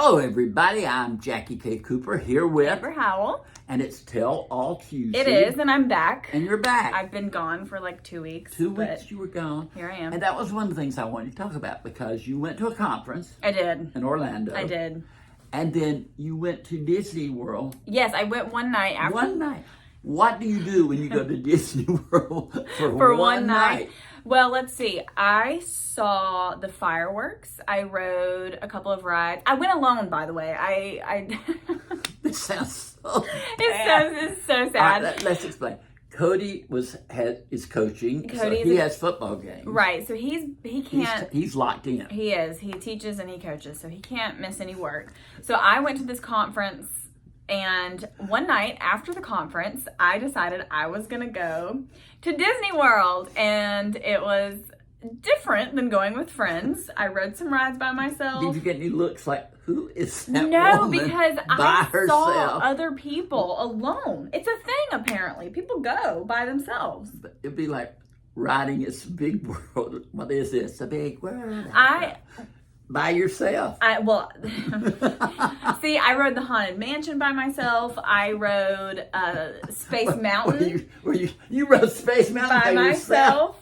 Hello, everybody. I'm Jackie K. Cooper here with Amber Howell. And it's Tell All Tuesday. It is, and I'm back. And you're back. I've been gone for like 2 weeks. 2 weeks you were gone. Here I am. And that was one of the things I wanted to talk about because you went to a conference. I did. In Orlando. I did. And then you went to Disney World. Yes, I went one night after. One night. What do you do when you go to Disney World for one night? Well, let's see. I saw the fireworks. I rode a couple of rides. I went alone, by the way. This sounds so It's so sad. All right, let's explain. Cody is coaching. He has football games. Right. So he can't. He's locked in. He is. He teaches and he coaches, so he can't miss any work. So I went to this conference. And one night after the conference, I decided I was going to go to Disney World. And it was different than going with friends. I rode some rides by myself. Did you get any looks like, who is that No, woman because by I herself? saw other people alone. It's a thing, apparently. People go by themselves. It'd be like riding this big world. What is this? A big world. By yourself. See, I rode the Haunted Mansion by myself. I rode Space Mountain. You rode Space Mountain by myself.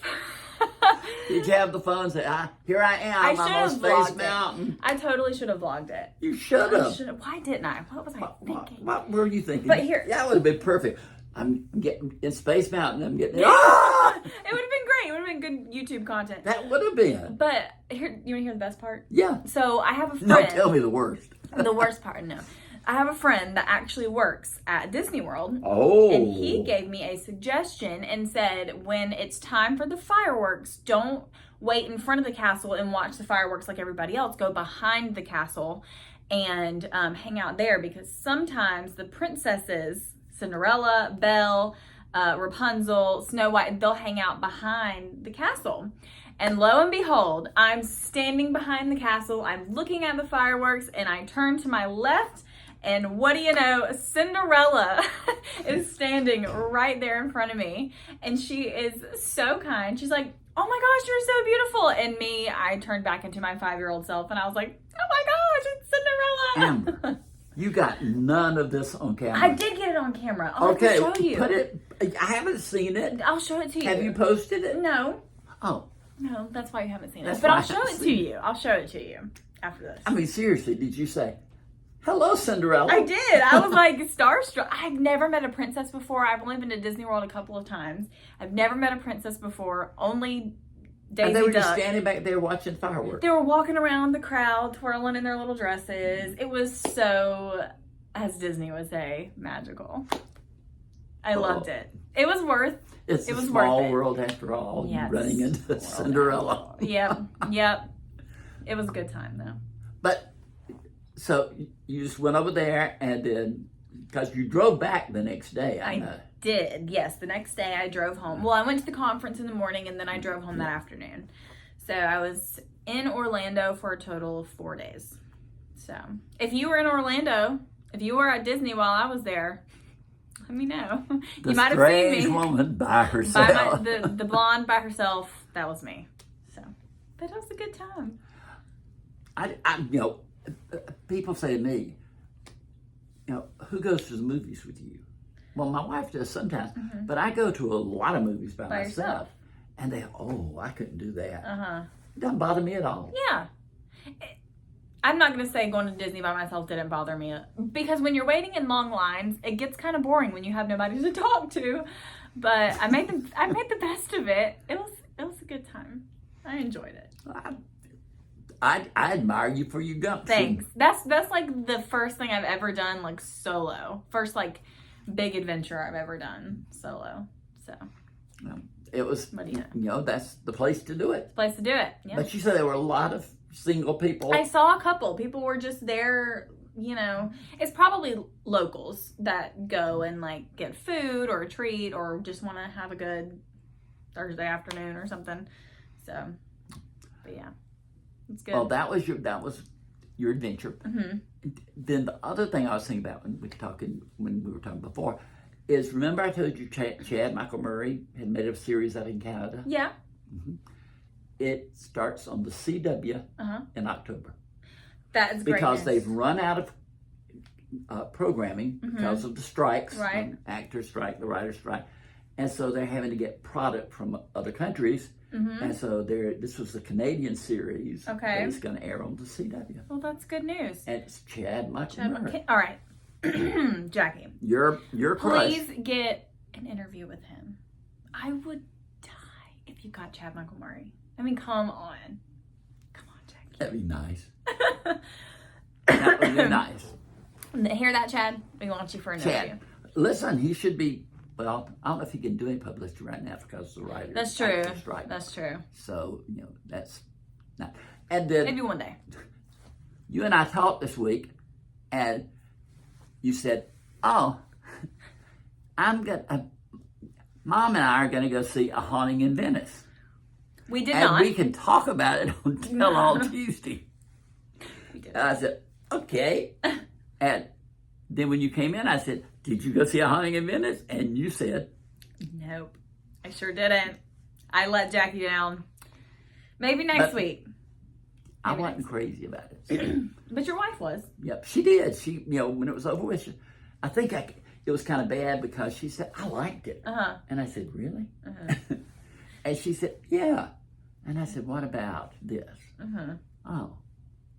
Did you have the phone say, here I am, I'm on Space Mountain? I totally should have vlogged it. You should have. Why didn't I? What was I thinking? What were you thinking? But here, that would have been perfect. I'm getting in Space Mountain. I'm getting it would have been great. It would have been good YouTube content. That would have been. But here, you want to hear the best part? Yeah. So I have a friend. No, tell me the worst. The worst part, no. I have a friend that actually works at Disney World. Oh. And he gave me a suggestion and said, when it's time for the fireworks, don't wait in front of the castle and watch the fireworks like everybody else. Go behind the castle and hang out there, because sometimes the princesses, Cinderella, Belle, Rapunzel, Snow White, they'll hang out behind the castle. And lo and behold, I'm standing behind the castle, I'm looking at the fireworks, and I turn to my left, and what do you know, Cinderella is standing right there in front of me, and she is so kind. She's like, oh my gosh, you're so beautiful. And me, I turned back into my 5-year-old self, and I was like, oh my gosh, it's Cinderella. Amber, you got none of this on camera. I did get it on camera. I'll have to show you. Put it. I haven't seen it. I'll show it to you. Have you posted it? No. Oh. No, that's why you haven't seen it. That's but why I'll show it to you. I'll show it to you after this. I mean, seriously, did you say, hello, Cinderella? I did. I was like starstruck. I've never met a princess before. I've only been to Disney World a couple of times. I've never met a princess before. Only Daisy And they were Duck. just standing back there watching fireworks. They were walking around the crowd, twirling in their little dresses. It was so, as Disney would say, magical. I loved it. It was worth. It's it was a small worth it. world after all. Yes. Running into Cinderella. Yep. It was a good time though. But so you just went over there, and then because you drove back the next day, I know. Did, yes. The next day I drove home. Well, I went to the conference in the morning, and then I drove home that afternoon. So I was in Orlando for a total of 4 days. So if you were in Orlando, if you were at Disney while I was there, let me know. You might have seen me. Woman by herself. The blonde by herself. That was me. So, but it was a good time. People say to me, who goes to the movies with you? Well, my wife does sometimes, but I go to a lot of movies by myself. Yourself. And I couldn't do that. It doesn't bother me at all. Yeah. I'm not going to say going to Disney by myself didn't bother me, because when you're waiting in long lines, it gets kind of boring when you have nobody to talk to. But I made the best of it. It was a good time. I enjoyed it. I admire you for your gumption. Thanks. That's like the first thing I've ever done like solo. First like big adventure I've ever done solo. So it was, that's the place to do it. Place to do it. Yeah. But you said there were a lot of single people. I saw a couple. People were just there, it's probably locals that go and like get food or a treat or just want to have a good Thursday afternoon or something. So, but yeah, it's good. Well, that was your adventure. Then the other thing I was thinking about when we were talking before is, remember I told you Chad Michael Murray had made a series out in Canada? Yeah. It starts on the CW in October. That's great because news. they've run out of programming because of the strikes, Right. actors strike, the writers strike, and so they're having to get product from other countries. And so this was a Canadian series Okay. that is going to air on the CW. Well, that's good news. And it's Chad Michael Murray. All right. Jackie. Your crush. Please get an interview with him. I would die if you got Chad Michael Murray. I mean, come on. Come on, Jackie. That'd be nice. That would be nice. Hear that, Chad? We want you for an interview. Chad, listen, he should be, well, I don't know if he can do any publicity right now because of the writers. That's true. Strike. That's true. So, that's not. And then Maybe one day. you and I talked this week, and you said, "Oh, Mom and I are gonna go see A Haunting in Venice, We did and not. we can talk about it on Tell All Tuesday." We did. And I said, "Okay." And then when you came in, I said, "Did you go see A Haunting in Venice?" And you said, Nope. I sure didn't. I let Jackie down. Maybe next week. I Maybe wasn't next. crazy about it. But your wife was. Yep, she did. She, when it was over with, I think it was kind of bad because she said, "I liked it." Uh-huh. And I said, "Really?" Uh-huh. And she said, "Yeah." And I said, "What about this?" Uh-huh. "Oh,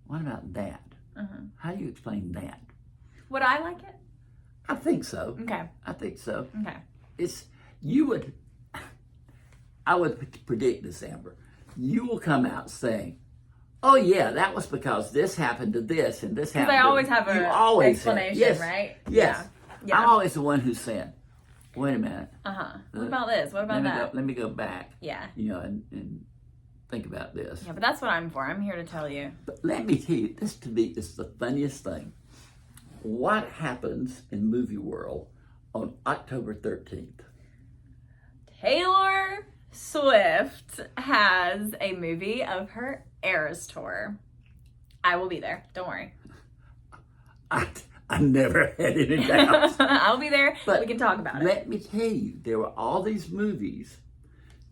what about that?" Uh-huh. "How do you explain that?" Would I like it? I think so. Okay. I think so. Okay. I would predict this, Amber. You will come out saying, "Oh yeah, that was because this happened to this and this happened." Because I always have an explanation, yes, right? Yes. Yeah. I'm always the one who's saying, "Wait a minute. Uh-huh. What about this? What about that? Let me go back. Yeah. And think about this." Yeah, but that's what I'm for. I'm here to tell you. But let me tell you, this to me is the funniest thing. What happens in movie world on October 13th? Taylor Swift has a movie of her Eras tour. I will be there. Don't worry. I never had any doubts. I'll be there. But we can talk about it. Let me tell you, there were all these movies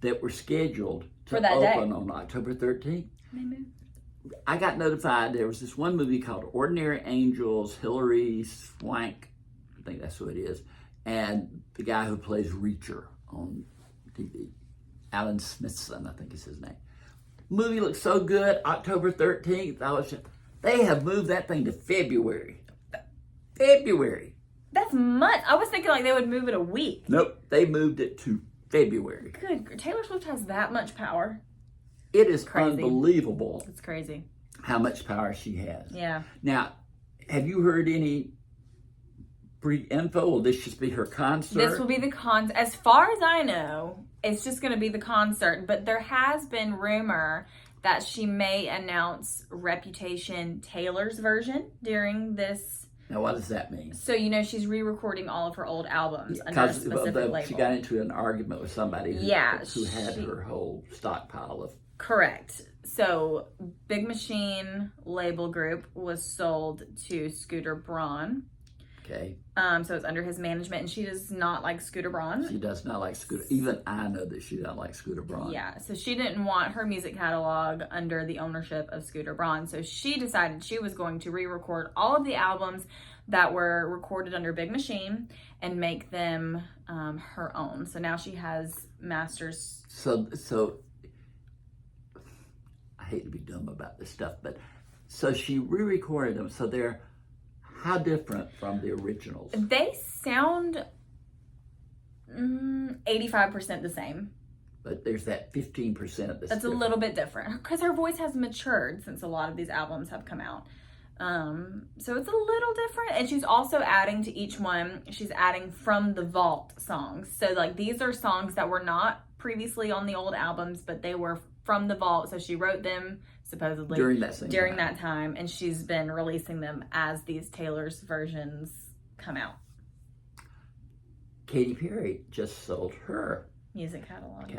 that were scheduled to For that day. open on October 13th. Maybe. I got notified there was this one movie called Ordinary Angels, Hilary Swank, I think that's who it is, and the guy who plays Reacher on TV, Alan Smithson, I think is his name. Movie looked so good, October 13th. They have moved that thing to February. February. That's much. I was thinking like they would move it a week. Nope, they moved it to February. Good. Taylor Swift has that much power. It is Crazy. unbelievable It's crazy. how much power she has. Yeah. Now, have you heard any pre-info? Will this just be her concert? This will be the as far as I know, it's just going to be the concert. But there has been rumor that she may announce Reputation Taylor's version during this. Now, what does that mean? So, she's re-recording all of her old albums under a Because specific label. she got into an argument with somebody who had her whole stockpile of... Correct. So, Big Machine label group was sold to Scooter Braun. Okay. So it's under his management, and she does not like Scooter Braun. She does not like Scooter. Even I know that she doesn't like Scooter Braun. Yeah, so she didn't want her music catalog under the ownership of Scooter Braun. So she decided she was going to re-record all of the albums that were recorded under Big Machine and make them her own. So now she has masters. So I hate to be dumb about this stuff, but so she re-recorded them. So they're how different from the originals? They sound 85% the same. But there's that 15% that's a different. little bit different because her voice has matured since a lot of these albums have come out. So it's a little different. And she's also adding to each one, she's adding from the vault songs. So like these are songs that were not previously on the old albums, but they were from the vault. So she wrote them supposedly during that time, and she's been releasing them as these Taylor's versions come out. Katy Perry just sold her Music catalog.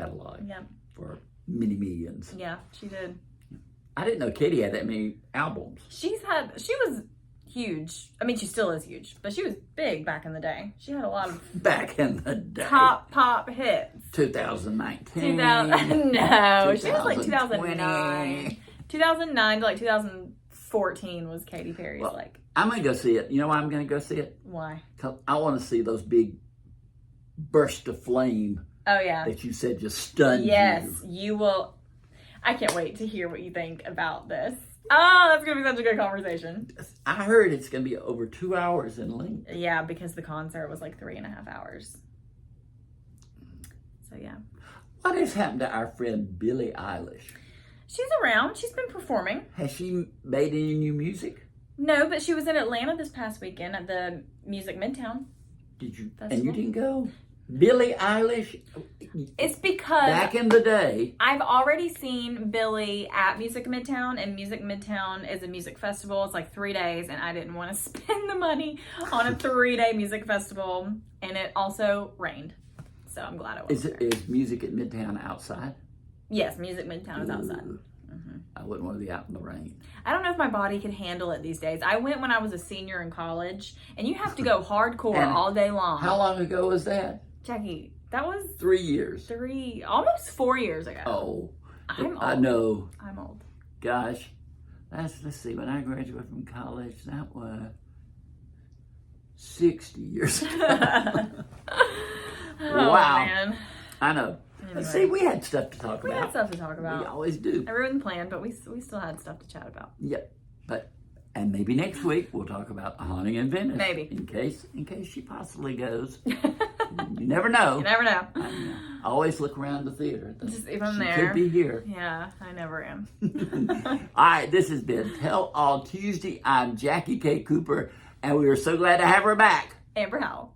Yeah. For many millions. Yeah, she did. I didn't know Katy had that many albums. She was huge. I mean, she still is huge, but she was big back in the day. She had a lot of back in the day. top pop hits. 2019. No, she was like 2009. 2009 to like 2004 14 was Katy Perry's Well, like. I'm going to go see it. You know why I'm going to go see it? Why? Because I want to see those big bursts of flame Oh, yeah. that you said just stunned Yes, you. you will. I can't wait to hear what you think about this. Oh, that's going to be such a good conversation. I heard it's going to be over 2 hours in length. Yeah, because the concert was like 3.5 hours. So, yeah. What has happened to our friend Billie Eilish? She's around. She's been performing. Has she made any new music? No, but she was in Atlanta this past weekend at the Music Midtown. Did you? Festival. And you didn't go? Billie Eilish? It's because Back in the day. I've already seen Billie at Music Midtown, and Music Midtown is a music festival. It's like 3 days, and I didn't want to spend the money on a 3-day music festival, and it also rained. So I'm glad I wasn't there. Is music at Midtown outside? Yes, Music Midtown is outside. Ooh. I wouldn't want to be out in the rain. I don't know if my body could handle it these days. I went when I was a senior in college, and you have to go hardcore And all day long. How long ago was that? Jackie, that was 3 years. almost 4 years ago. Oh, I'm old. I know. I'm old. Gosh, let's see. When I graduated from college, that was 60 years ago. Oh, Wow. man. I know. Anyway. See, we had stuff to talk We about. had stuff to talk We about. always do. I ruined the plan, but we still had stuff to chat about. Yep. And maybe next week we'll talk about a haunting in Venice. Maybe. In case she possibly goes. You never know. You never know. I always look around the theater. Just even she there. could be here. Yeah, I never am. All right, this has been Tell All Tuesday. I'm Jackie K. Cooper, and we are so glad to have her back. Amber Howell.